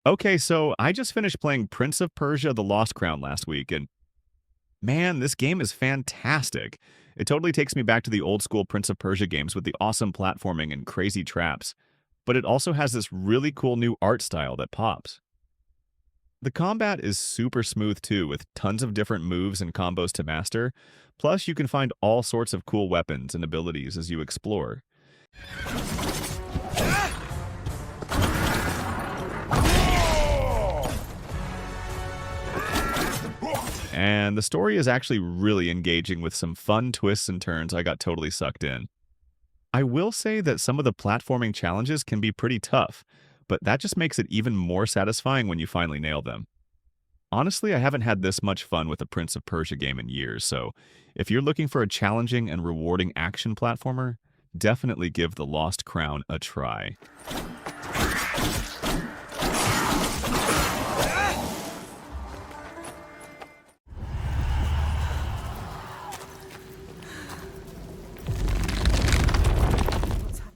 Okay, so I just finished playing Prince of Persia: The Lost Crown last week, and man, this game is fantastic. It totally takes me back to the old school Prince of Persia games with the awesome platforming and crazy traps, but it also has this really cool new art style that pops. The combat is super smooth too, with tons of different moves and combos to master. Plus, you can find all sorts of cool weapons and abilities as you explore. And the story is actually really engaging with some fun twists and turns. I got totally sucked in. I will say that some of the platforming challenges can be pretty tough, but that just makes it even more satisfying when you finally nail them. Honestly, I haven't had this much fun with a Prince of Persia game in years, so if you're looking for a challenging and rewarding action platformer, definitely give The Lost Crown a try.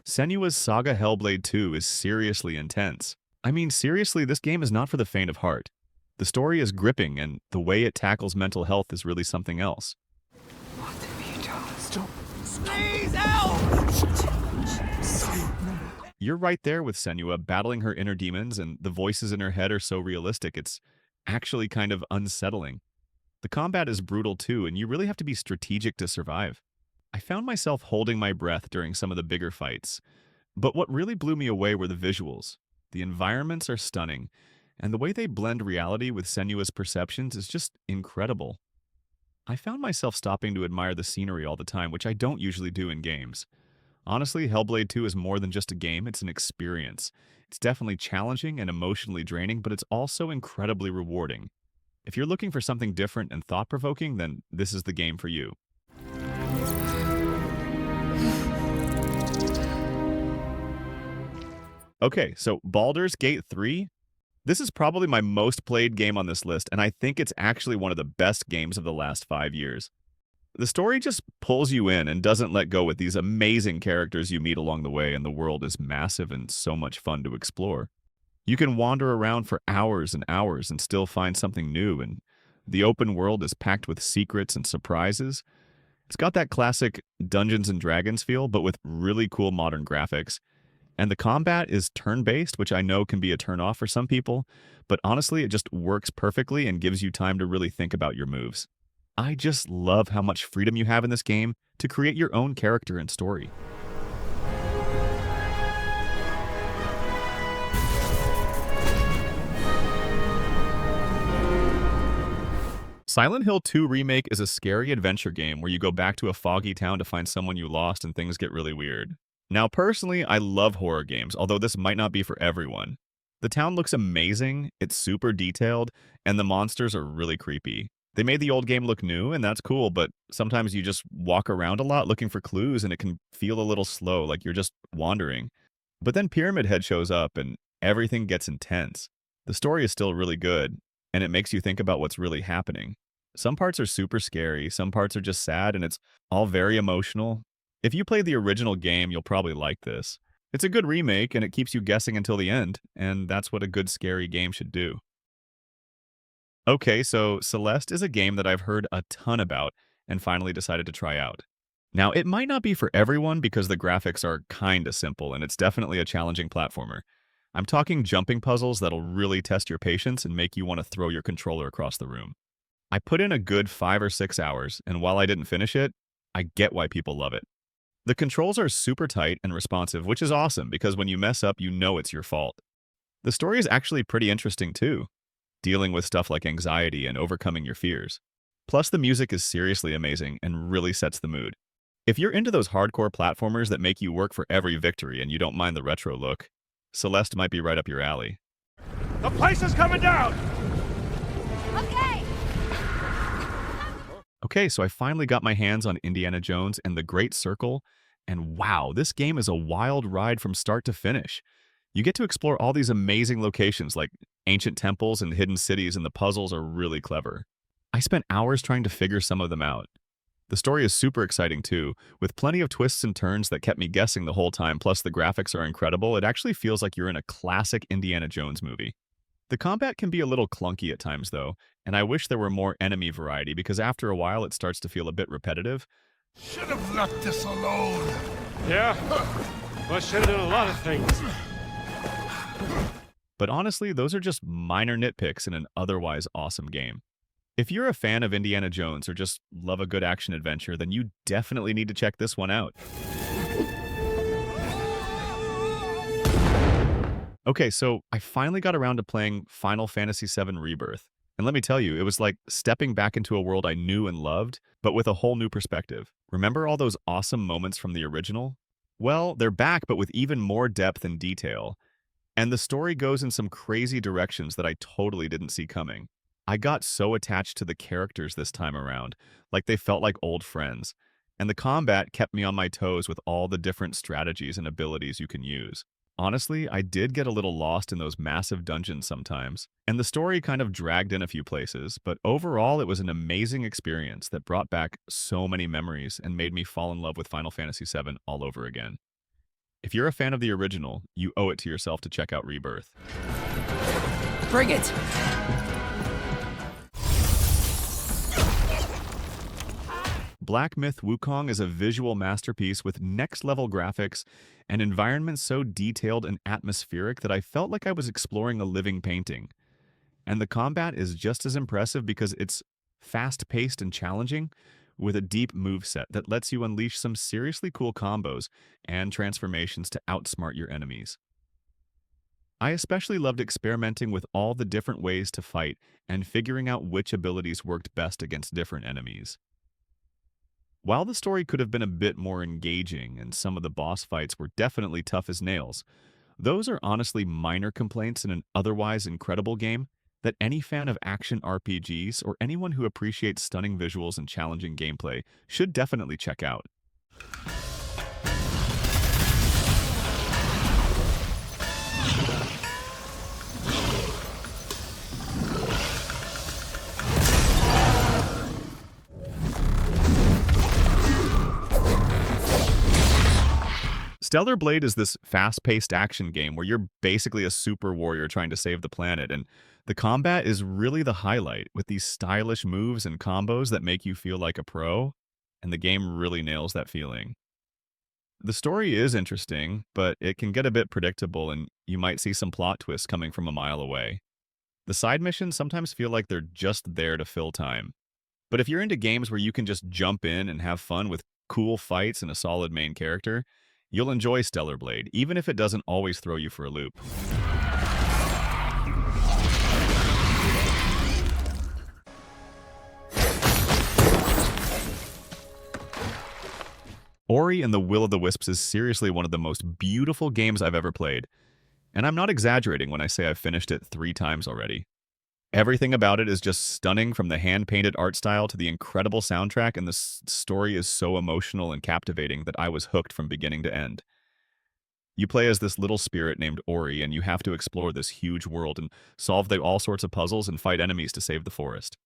Senua's Saga Hellblade 2 is seriously intense. I mean, seriously, this game is not for the faint of heart. The story is gripping, and the way it tackles mental health is really something else. What have you done? Stop. Please help! You're right there with Senua, battling her inner demons, and the voices in her head are so realistic, it's actually kind of unsettling. The combat is brutal too, and you really have to be strategic to survive. I found myself holding my breath during some of the bigger fights, but what really blew me away were the visuals. The environments are stunning, and the way they blend reality with Senua's perceptions is just incredible. I found myself stopping to admire the scenery all the time, which I don't usually do in games. Honestly, Hellblade 2 is more than just a game, it's an experience. It's definitely challenging and emotionally draining, but it's also incredibly rewarding. If you're looking for something different and thought-provoking, then this is the game for you. Okay, so Baldur's Gate 3. This is probably my most played game on this list, and I think it's actually one of the best games of the last 5 years. The story just pulls you in and doesn't let go with these amazing characters you meet along the way, and the world is massive and so much fun to explore. You can wander around for hours and hours and still find something new, and the open world is packed with secrets and surprises. It's got that classic Dungeons and Dragons feel, but with really cool modern graphics. And the combat is turn-based, which I know can be a turn-off for some people, but honestly, it just works perfectly and gives you time to really think about your moves. I just love how much freedom you have in this game to create your own character and story. Silent Hill 2 Remake is a scary adventure game where you go back to a foggy town to find someone you lost and things get really weird. Now, personally, I love horror games, although this might not be for everyone. The town looks amazing, it's super detailed, and the monsters are really creepy. They made the old game look new, and that's cool, but sometimes you just walk around a lot looking for clues, and it can feel a little slow, like you're just wandering. But then Pyramid Head shows up, and everything gets intense. The story is still really good, and it makes you think about what's really happening. Some parts are super scary, some parts are just sad, and it's all very emotional. If you play the original game, you'll probably like this. It's a good remake, and it keeps you guessing until the end, and that's what a good scary game should do. Okay, so Celeste is a game that I've heard a ton about and finally decided to try out. Now, it might not be for everyone because the graphics are kinda simple, and it's definitely a challenging platformer. I'm talking jumping puzzles that'll really test your patience and make you want to throw your controller across the room. I put in a good 5 or 6 hours, and while I didn't finish it, I get why people love it. The controls are super tight and responsive, which is awesome because when you mess up, you know it's your fault. The story is actually pretty interesting too, dealing with stuff like anxiety and overcoming your fears. Plus, the music is seriously amazing and really sets the mood. If you're into those hardcore platformers that make you work for every victory and you don't mind the retro look, Celeste might be right up your alley. The place is coming down! Okay. Okay, so I finally got my hands on Indiana Jones and the Great Circle, and wow, this game is a wild ride from start to finish. You get to explore all these amazing locations like ancient temples and hidden cities, and the puzzles are really clever. I spent hours trying to figure some of them out. The story is super exciting too, with plenty of twists and turns that kept me guessing the whole time, plus the graphics are incredible. It actually feels like you're in a classic Indiana Jones movie. The combat can be a little clunky at times, though, and I wish there were more enemy variety because after a while it starts to feel a bit repetitive. Should have left this alone. Yeah? Well, should have done a lot of things. But honestly, those are just minor nitpicks in an otherwise awesome game. If you're a fan of Indiana Jones or just love a good action adventure, then you definitely need to check this one out. Okay, so I finally got around to playing Final Fantasy VII Rebirth. And let me tell you, it was like stepping back into a world I knew and loved, but with a whole new perspective. Remember all those awesome moments from the original? Well, they're back, but with even more depth and detail. And the story goes in some crazy directions that I totally didn't see coming. I got so attached to the characters this time around, like they felt like old friends. And the combat kept me on my toes with all the different strategies and abilities you can use. Honestly, I did get a little lost in those massive dungeons sometimes, and the story kind of dragged in a few places, but overall it was an amazing experience that brought back so many memories and made me fall in love with Final Fantasy VII all over again. If you're a fan of the original, you owe it to yourself to check out Rebirth. Bring it! Black Myth Wukong is a visual masterpiece with next-level graphics and environments so detailed and atmospheric that I felt like I was exploring a living painting. And the combat is just as impressive because it's fast-paced and challenging, with a deep moveset that lets you unleash some seriously cool combos and transformations to outsmart your enemies. I especially loved experimenting with all the different ways to fight and figuring out which abilities worked best against different enemies. While the story could have been a bit more engaging and some of the boss fights were definitely tough as nails, those are honestly minor complaints in an otherwise incredible game that any fan of action RPGs or anyone who appreciates stunning visuals and challenging gameplay should definitely check out. Stellar Blade is this fast-paced action game where you're basically a super warrior trying to save the planet, and the combat is really the highlight, with these stylish moves and combos that make you feel like a pro, and the game really nails that feeling. The story is interesting, but it can get a bit predictable and you might see some plot twists coming from a mile away. The side missions sometimes feel like they're just there to fill time. But if you're into games where you can just jump in and have fun with cool fights and a solid main character, you'll enjoy Stellar Blade, even if it doesn't always throw you for a loop. Ori and the Will of the Wisps is seriously one of the most beautiful games I've ever played, and I'm not exaggerating when I say I've finished it 3 times already. Everything about it is just stunning, from the hand-painted art style to the incredible soundtrack, and the story is so emotional and captivating that I was hooked from beginning to end. You play as this little spirit named Ori, and you have to explore this huge world and solve all sorts of puzzles and fight enemies to save the forest.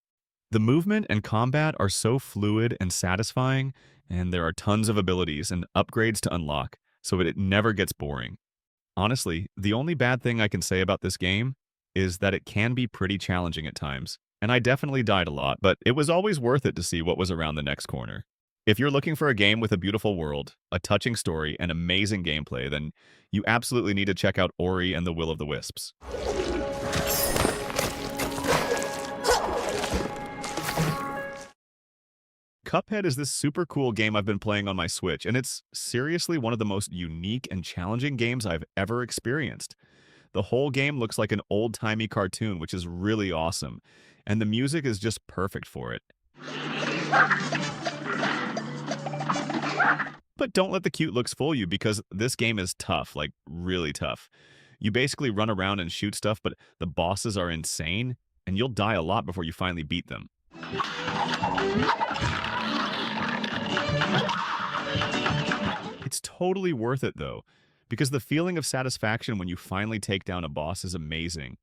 The movement and combat are so fluid and satisfying, and there are tons of abilities and upgrades to unlock, so it never gets boring. Honestly, the only bad thing I can say about this game is that it can be pretty challenging at times, and I definitely died a lot, but it was always worth it to see what was around the next corner. If you're looking for a game with a beautiful world, a touching story, and amazing gameplay, then you absolutely need to check out Ori and the Will of the Wisps. Cuphead is this super cool game I've been playing on my Switch, and it's seriously one of the most unique and challenging games I've ever experienced. The whole game looks like an old-timey cartoon, which is really awesome, and the music is just perfect for it. But don't let the cute looks fool you, because this game is tough, like really tough. You basically run around and shoot stuff, but the bosses are insane, and you'll die a lot before you finally beat them. It's totally worth it, though, because the feeling of satisfaction when you finally take down a boss is amazing.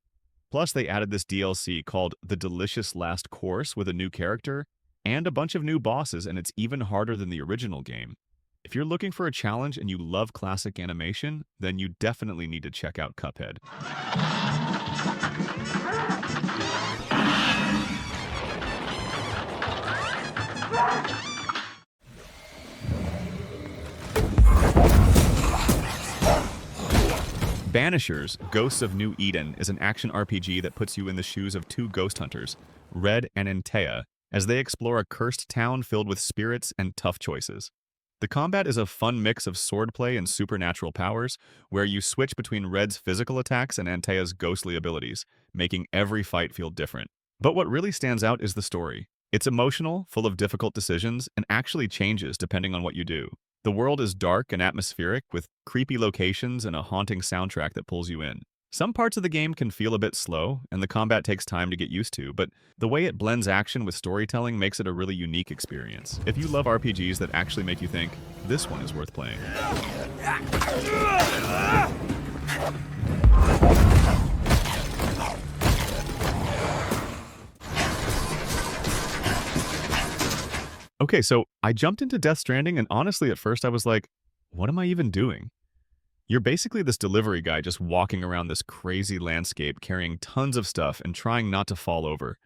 Plus, they added this DLC called The Delicious Last Course with a new character and a bunch of new bosses, and it's even harder than the original game. If you're looking for a challenge and you love classic animation, then you definitely need to check out Cuphead. Banishers, Ghosts of New Eden is an action RPG that puts you in the shoes of two ghost hunters, Red and Antea, as they explore a cursed town filled with spirits and tough choices. The combat is a fun mix of swordplay and supernatural powers, where you switch between Red's physical attacks and Antea's ghostly abilities, making every fight feel different. But what really stands out is the story. It's emotional, full of difficult decisions, and actually changes depending on what you do. The world is dark and atmospheric, with creepy locations and a haunting soundtrack that pulls you in. Some parts of the game can feel a bit slow, and the combat takes time to get used to, but the way it blends action with storytelling makes it a really unique experience. If you love RPGs that actually make you think, this one is worth playing. Okay, so I jumped into Death Stranding, and honestly, at first I was like, what am I even doing? You're basically this delivery guy just walking around this crazy landscape carrying tons of stuff and trying not to fall over,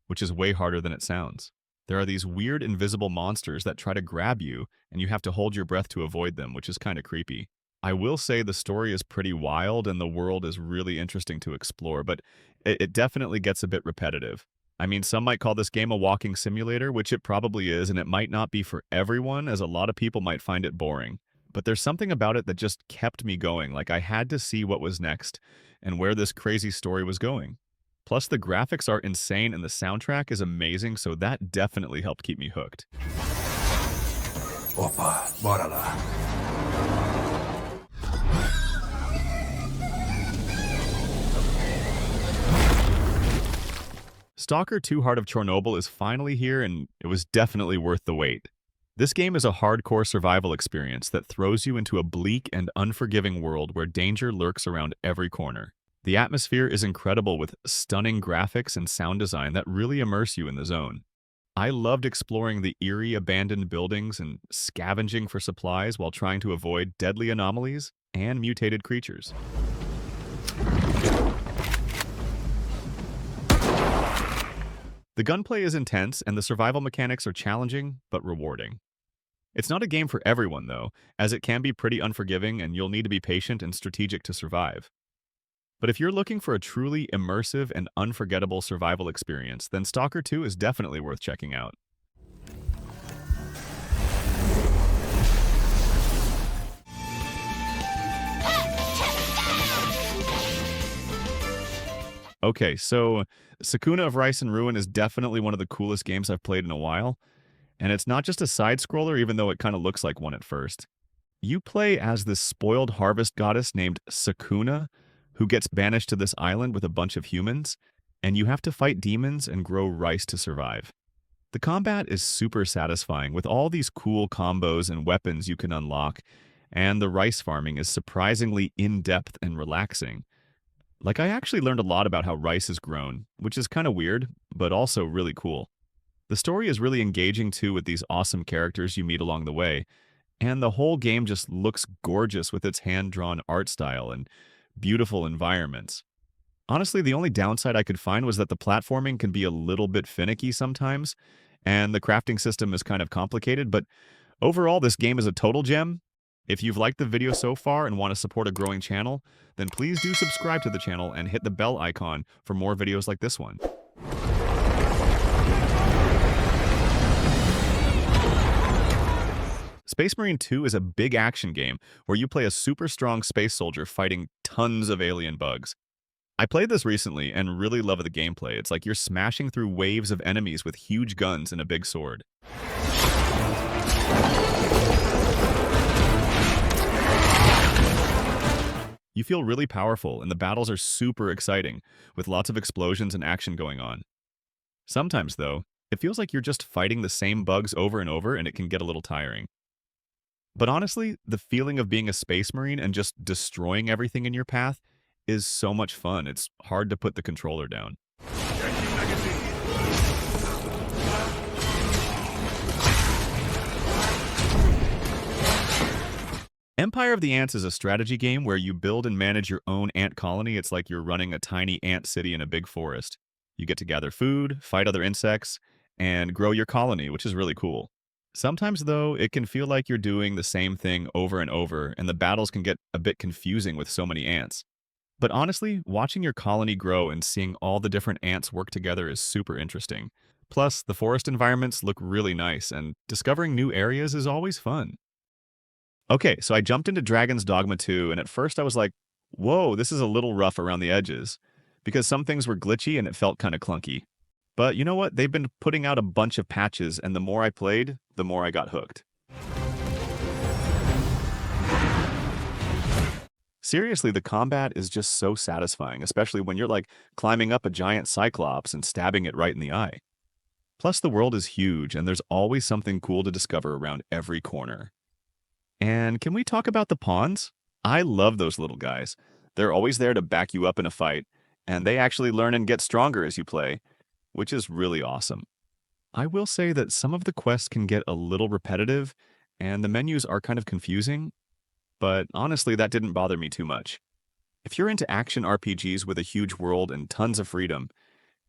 which is way harder than it sounds. There are these weird invisible monsters that try to grab you, and you have to hold your breath to avoid them, which is kind of creepy. I will say the story is pretty wild and the world is really interesting to explore, but it definitely gets a bit repetitive. I mean, some might call this game a walking simulator, which it probably is, and it might not be for everyone, as a lot of people might find it boring. But there's something about it that just kept me going, like I had to see what was next and where this crazy story was going. Plus, the graphics are insane and the soundtrack is amazing, so that definitely helped keep me hooked. Opa, bora lá. Stalker 2 Heart of Chernobyl is finally here, and it was definitely worth the wait. This game is a hardcore survival experience that throws you into a bleak and unforgiving world where danger lurks around every corner. The atmosphere is incredible with stunning graphics and sound design that really immerse you in the zone. I loved exploring the eerie abandoned buildings and scavenging for supplies while trying to avoid deadly anomalies and mutated creatures. The gunplay is intense, and the survival mechanics are challenging but rewarding. It's not a game for everyone, though, as it can be pretty unforgiving and you'll need to be patient and strategic to survive. But if you're looking for a truly immersive and unforgettable survival experience, then Stalker 2 is definitely worth checking out. Okay, so Sakuna of Rice and Ruin is definitely one of the coolest games I've played in a while. And it's not just a side-scroller, even though it kind of looks like one at first. You play as this spoiled harvest goddess named Sakuna, who gets banished to this island with a bunch of humans, and you have to fight demons and grow rice to survive. The combat is super satisfying, with all these cool combos and weapons you can unlock, and the rice farming is surprisingly in-depth and relaxing. Like, I actually learned a lot about how rice is grown, which is kind of weird, but also really cool. The story is really engaging too, with these awesome characters you meet along the way, and the whole game just looks gorgeous with its hand-drawn art style and beautiful environments. Honestly, the only downside I could find was that the platforming can be a little bit finicky sometimes, and the crafting system is kind of complicated, but overall, this game is a total gem. If you've liked the video so far and want to support a growing channel, then please do subscribe to the channel and hit the bell icon for more videos like this one. Space Marine 2 is a big action game where you play a super strong space soldier fighting tons of alien bugs. I played this recently and really love the gameplay. It's like you're smashing through waves of enemies with huge guns and a big sword. You feel really powerful, and the battles are super exciting, with lots of explosions and action going on. Sometimes, though, it feels like you're just fighting the same bugs over and over, and it can get a little tiring. But honestly, the feeling of being a Space Marine and just destroying everything in your path is so much fun. It's hard to put the controller down. Empire of the Ants is a strategy game where you build and manage your own ant colony. It's like you're running a tiny ant city in a big forest. You get to gather food, fight other insects, and grow your colony, which is really cool. Sometimes, though, it can feel like you're doing the same thing over and over, and the battles can get a bit confusing with so many ants. But honestly, watching your colony grow and seeing all the different ants work together is super interesting. Plus, the forest environments look really nice, and discovering new areas is always fun. Okay, so I jumped into Dragon's Dogma 2, and at first I was like, whoa, this is a little rough around the edges, because some things were glitchy and it felt kind of clunky. But you know what? They've been putting out a bunch of patches, and the more I played, the more I got hooked. Seriously, the combat is just so satisfying, especially when you're like climbing up a giant cyclops and stabbing it right in the eye. Plus, the world is huge, and there's always something cool to discover around every corner. And can we talk about the pawns? I love those little guys. They're always there to back you up in a fight, and they actually learn and get stronger as you play, which is really awesome. I will say that some of the quests can get a little repetitive, and the menus are kind of confusing, but honestly, that didn't bother me too much. If you're into action RPGs with a huge world and tons of freedom,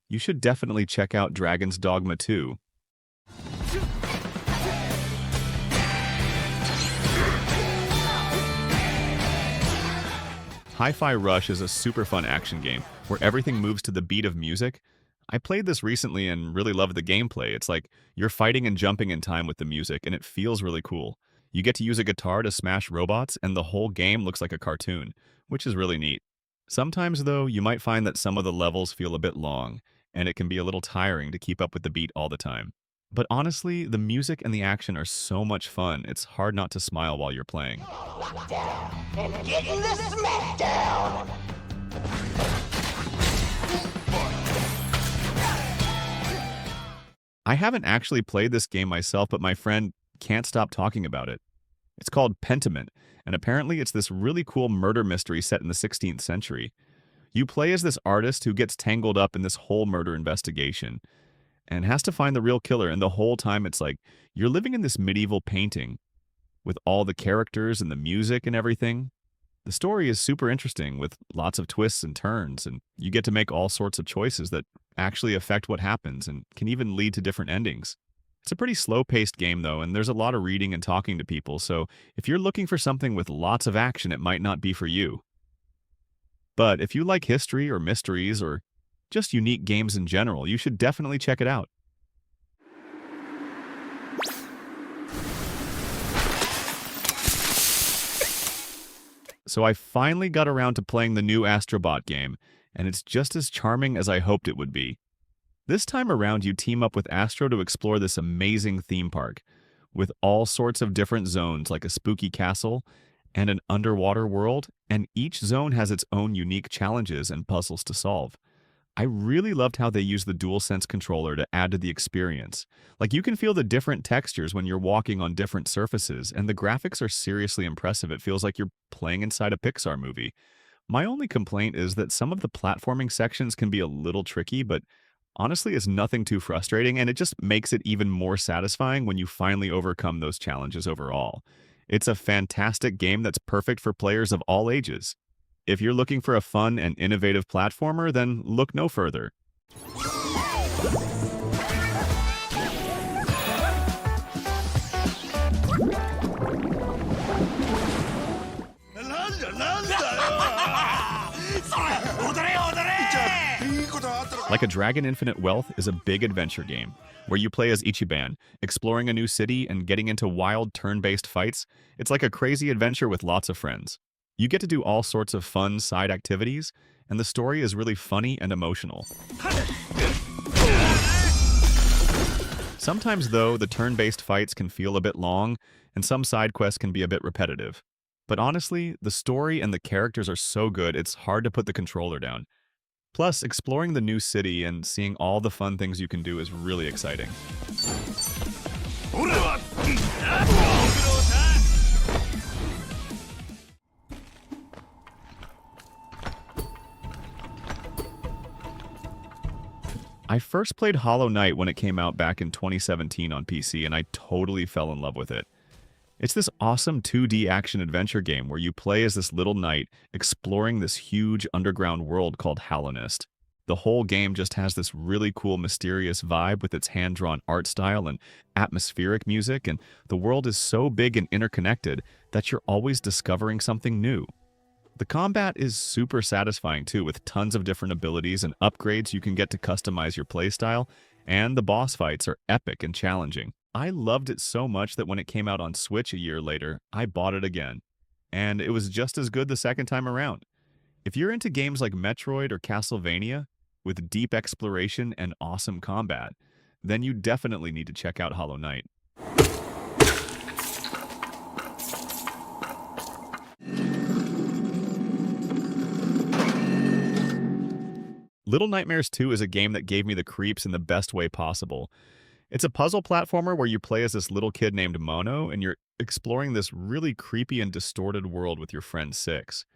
you should definitely check out Dragon's Dogma 2. Hi-Fi Rush is a super fun action game where everything moves to the beat of music. I played this recently and really loved the gameplay. It's like you're fighting and jumping in time with the music, and it feels really cool. You get to use a guitar to smash robots, and the whole game looks like a cartoon, which is really neat. Sometimes, though, you might find that some of the levels feel a bit long, and it can be a little tiring to keep up with the beat all the time. But honestly, the music and the action are so much fun, it's hard not to smile while you're playing. And getting the smackdown! I haven't actually played this game myself, but my friend can't stop talking about it. It's called Pentiment, and apparently it's this really cool murder mystery set in the 16th century. You play as this artist who gets tangled up in this whole murder investigation and has to find the real killer, and the whole time it's like you're living in this medieval painting with all the characters and the music and everything. The story is super interesting with lots of twists and turns, and you get to make all sorts of choices that actually affect what happens and can even lead to different endings. It's a pretty slow-paced game, though, and there's a lot of reading and talking to people, so if you're looking for something with lots of action, it might not be for you. But if you like history or mysteries or just unique games in general, you should definitely check it out. So I finally got around to playing the new Astrobot game, and it's just as charming as I hoped it would be. This time around, you team up with Astro to explore this amazing theme park, with all sorts of different zones like a spooky castle and an underwater world, and each zone has its own unique challenges and puzzles to solve. I really loved how they use the DualSense controller to add to the experience. Like, you can feel the different textures when you're walking on different surfaces, and the graphics are seriously impressive. It feels like you're playing inside a Pixar movie. My only complaint is that some of the platforming sections can be a little tricky, but honestly, it's nothing too frustrating, and it just makes it even more satisfying when you finally overcome those challenges overall. It's a fantastic game that's perfect for players of all ages. If you're looking for a fun and innovative platformer, then look no further. Like a Dragon Infinite Wealth is a big adventure game, where you play as Ichiban, exploring a new city and getting into wild turn-based fights. It's like a crazy adventure with lots of friends. You get to do all sorts of fun side activities, and the story is really funny and emotional. Sometimes, though, the turn-based fights can feel a bit long, and some side quests can be a bit repetitive. But honestly, the story and the characters are so good, it's hard to put the controller down. Plus, exploring the new city and seeing all the fun things you can do is really exciting. I first played Hollow Knight when it came out back in 2017 on PC, and I totally fell in love with it. It's this awesome 2D action-adventure game where you play as this little knight exploring this huge underground world called Hallownest. The whole game just has this really cool, mysterious vibe with its hand-drawn art style and atmospheric music, and the world is so big and interconnected that you're always discovering something new. The combat is super satisfying too, with tons of different abilities and upgrades you can get to customize your playstyle, and the boss fights are epic and challenging. I loved it so much that when it came out on Switch a year later, I bought it again. And it was just as good the second time around. If you're into games like Metroid or Castlevania, with deep exploration and awesome combat, then you definitely need to check out Hollow Knight. Little Nightmares 2 is a game that gave me the creeps in the best way possible. It's a puzzle platformer where you play as this little kid named Mono, and you're exploring this really creepy and distorted world with your friend Six.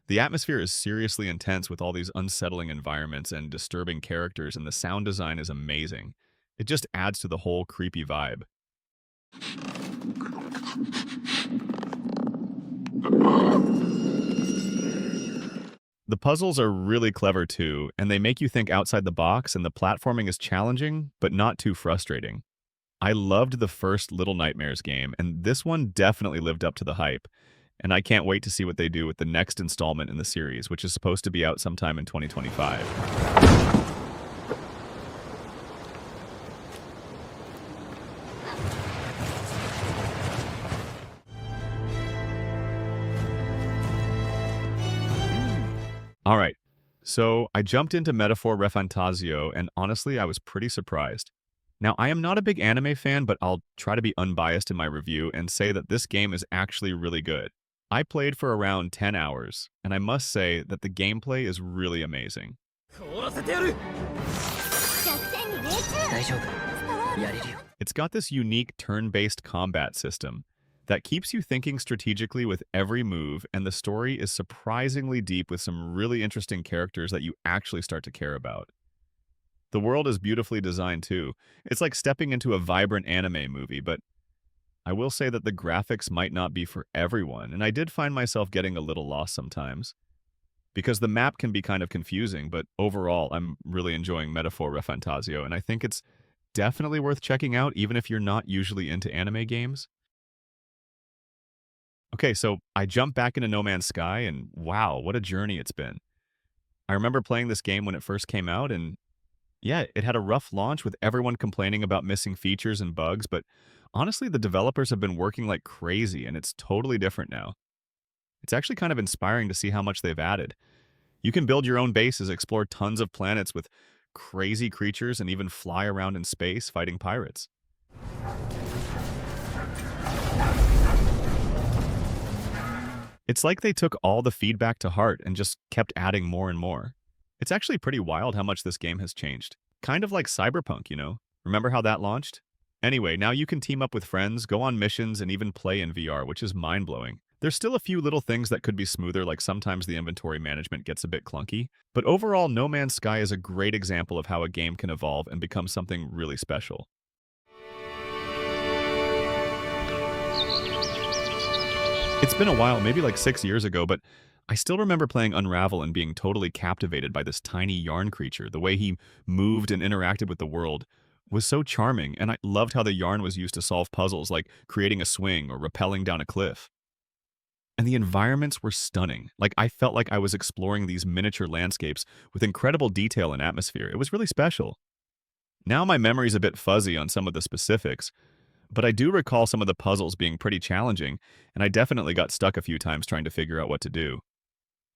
The atmosphere is seriously intense with all these unsettling environments and disturbing characters, and the sound design is amazing. It just adds to the whole creepy vibe. The puzzles are really clever too, and they make you think outside the box, and the platforming is challenging, but not too frustrating. I loved the first Little Nightmares game, and this one definitely lived up to the hype. And I can't wait to see what they do with the next installment in the series, which is supposed to be out sometime in 2025. All right, so I jumped into Metaphor Refantasio, and honestly, I was pretty surprised. Now, I am not a big anime fan, but I'll try to be unbiased in my review and say that this game is actually really good. I played for around 10 hours, and I must say that the gameplay is really amazing. It's got this unique turn-based combat system that keeps you thinking strategically with every move, and the story is surprisingly deep with some really interesting characters that you actually start to care about. The world is beautifully designed too. It's like stepping into a vibrant anime movie, but I will say that the graphics might not be for everyone, and I did find myself getting a little lost sometimes, because the map can be kind of confusing, but overall, I'm really enjoying Metaphor Refantasio, and I think it's definitely worth checking out even if you're not usually into anime games. Okay, so I jumped back into No Man's Sky, and wow, what a journey it's been. I remember playing this game when it first came out, and yeah, it had a rough launch with everyone complaining about missing features and bugs, but honestly, the developers have been working like crazy, and it's totally different now. It's actually kind of inspiring to see how much they've added. You can build your own bases, explore tons of planets with crazy creatures, and even fly around in space fighting pirates. It's like they took all the feedback to heart and just kept adding more and more. It's actually pretty wild how much this game has changed. Kind of like Cyberpunk, you know? Remember how that launched? Anyway, now you can team up with friends, go on missions, and even play in VR, which is mind-blowing. There's still a few little things that could be smoother, like sometimes the inventory management gets a bit clunky, but overall, No Man's Sky is a great example of how a game can evolve and become something really special. It's been a while, maybe like 6 years ago, but I still remember playing Unravel and being totally captivated by this tiny yarn creature. The way he moved and interacted with the world was so charming, and I loved how the yarn was used to solve puzzles like creating a swing or rappelling down a cliff. And the environments were stunning. Like, I felt like I was exploring these miniature landscapes with incredible detail and atmosphere. It was really special. Now my memory's a bit fuzzy on some of the specifics, but I do recall some of the puzzles being pretty challenging, and I definitely got stuck a few times trying to figure out what to do.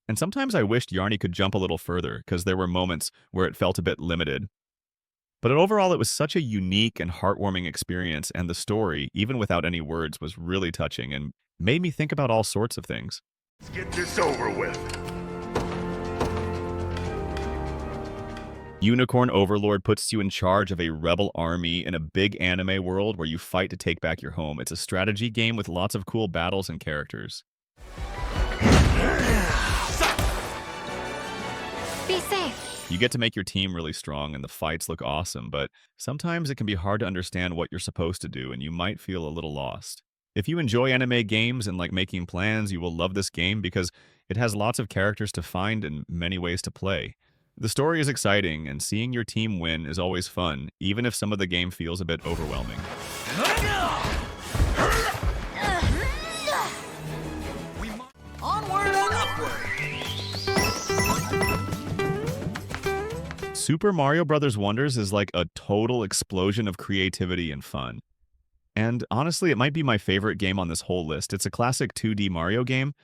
And sometimes I wished Yarny could jump a little further, because there were moments where it felt a bit limited. But overall, it was such a unique and heartwarming experience, and the story, even without any words, was really touching and made me think about all sorts of things. Let's get this over with. Unicorn Overlord puts you in charge of a rebel army in a big anime world where you fight to take back your home. It's a strategy game with lots of cool battles and characters. Be safe. You get to make your team really strong and the fights look awesome, but sometimes it can be hard to understand what you're supposed to do and you might feel a little lost. If you enjoy anime games and like making plans, you will love this game because it has lots of characters to find and many ways to play. The story is exciting, and seeing your team win is always fun, even if some of the game feels a bit overwhelming. Onward and upward. Super Mario Bros. Wonders is like a total explosion of creativity and fun. And honestly, it might be my favorite game on this whole list. It's a classic 2D Mario game,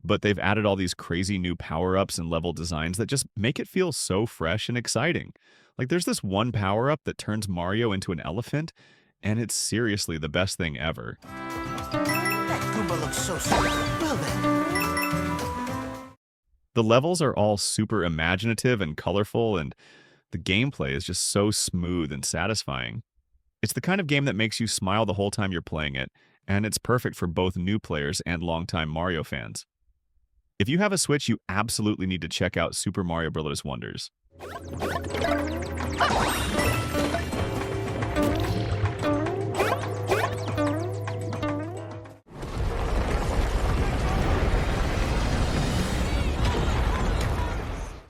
but they've added all these crazy new power-ups and level designs that just make it feel so fresh and exciting. Like there's this one power-up that turns Mario into an elephant, and it's seriously the best thing ever. That Goomba looks so sweet. Well then. The levels are all super imaginative and colorful, and the gameplay is just so smooth and satisfying. It's the kind of game that makes you smile the whole time you're playing it, and it's perfect for both new players and longtime Mario fans. If you have a Switch, you absolutely need to check out Super Mario Bros. Wonders.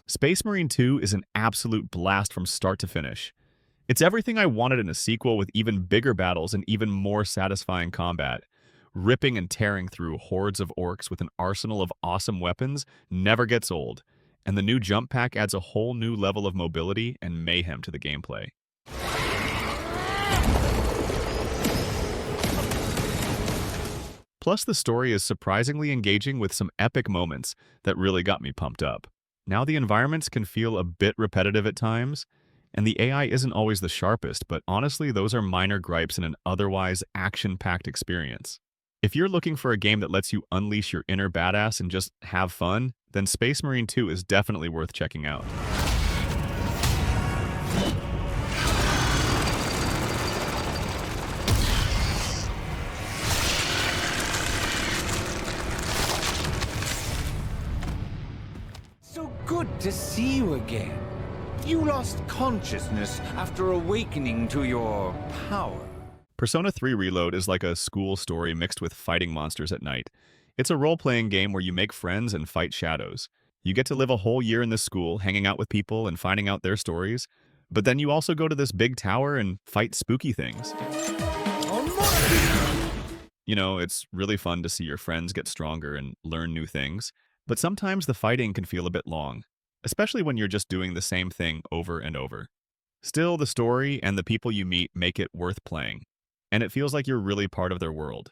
Space Marine 2 is an absolute blast from start to finish. It's everything I wanted in a sequel with even bigger battles and even more satisfying combat. Ripping and tearing through hordes of orcs with an arsenal of awesome weapons never gets old, and the new jump pack adds a whole new level of mobility and mayhem to the gameplay. Plus, the story is surprisingly engaging with some epic moments that really got me pumped up. Now the environments can feel a bit repetitive at times, and the AI isn't always the sharpest, but honestly, those are minor gripes in an otherwise action-packed experience. If you're looking for a game that lets you unleash your inner badass and just have fun, then Space Marine 2 is definitely worth checking out. So good to see you again. You lost consciousness after awakening to your power. Persona 3 Reload is like a school story mixed with fighting monsters at night. It's a role-playing game where you make friends and fight shadows. You get to live a whole year in this school, hanging out with people and finding out their stories. But then you also go to this big tower and fight spooky things. You know, it's really fun to see your friends get stronger and learn new things. But sometimes the fighting can feel a bit long, especially when you're just doing the same thing over and over. Still, the story and the people you meet make it worth playing, and it feels like you're really part of their world.